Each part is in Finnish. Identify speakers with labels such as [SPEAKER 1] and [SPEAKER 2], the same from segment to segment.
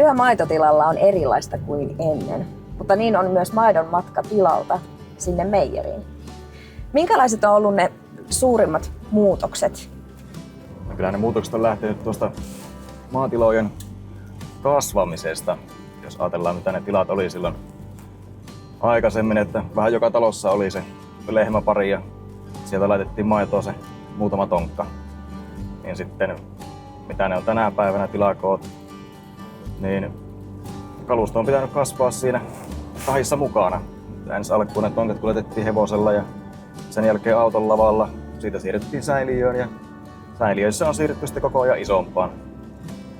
[SPEAKER 1] työ maitotilalla on erilaista kuin ennen, mutta niin on myös maidon matka tilalta sinne meijeriin. Minkälaiset on ollut ne suurimmat muutokset?
[SPEAKER 2] No kyllä ne muutokset on lähtenyt tuosta maatilojen kasvamisesta. Jos ajatellaan mitä ne tilat oli silloin aikaisemmin, että vähän joka talossa oli se lehmäpari ja sieltä laitettiin maitoa se muutama tonkka. Niin sitten mitä ne on tänä päivänä tilakoot, niin kalusto on pitänyt kasvaa siinä tahissa mukana. Ensi alkuun ne tonkat kuljetettiin hevosella ja sen jälkeen auton lavalla. Siitä siirryttiin säiliöön ja säiliöissä on siirrytty sitten koko ajan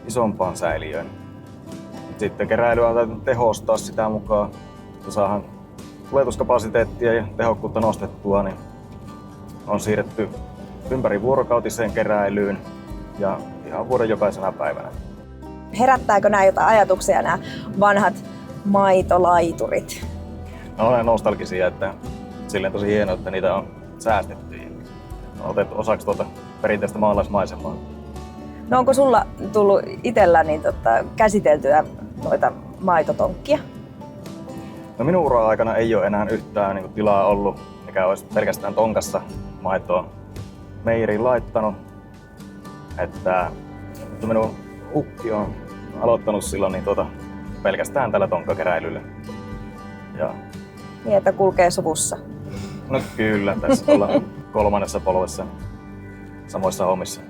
[SPEAKER 2] isompaan säiliöön. Sitten keräilyä on täytynyt tehostaa sitä mukaan, että saadaan kuljetuskapasiteettia ja tehokkuutta nostettua, niin on siirretty ympärivuorokautiseen keräilyyn ja ihan vuoden jokaisena päivänä.
[SPEAKER 1] Herättääkö nämä jotain ajatuksia, nämä vanhat maitolaiturit?
[SPEAKER 2] No, olen nostalgisia, että silleen tosi hienoa, että niitä on säästetty ja on otettu osaksi tuota perinteistä maalaismaisemaa.
[SPEAKER 1] No onko sulla tullut itsellä käsiteltyä noita maitotonkkia?
[SPEAKER 2] No minun ura-aikana ei ole enää yhtään niin kuin tilaa ollut, mikä olisi pelkästään tonkassa maitoa meijeriin laittanut. Että minun ukki on aloittanut silloin niin pelkästään tällä tonkkakeräilyllä. Ja
[SPEAKER 1] Niin, että kulkee suvussa.
[SPEAKER 2] no kyllä, tässä ollaan kolmannessa polvessa samoissa hommissa.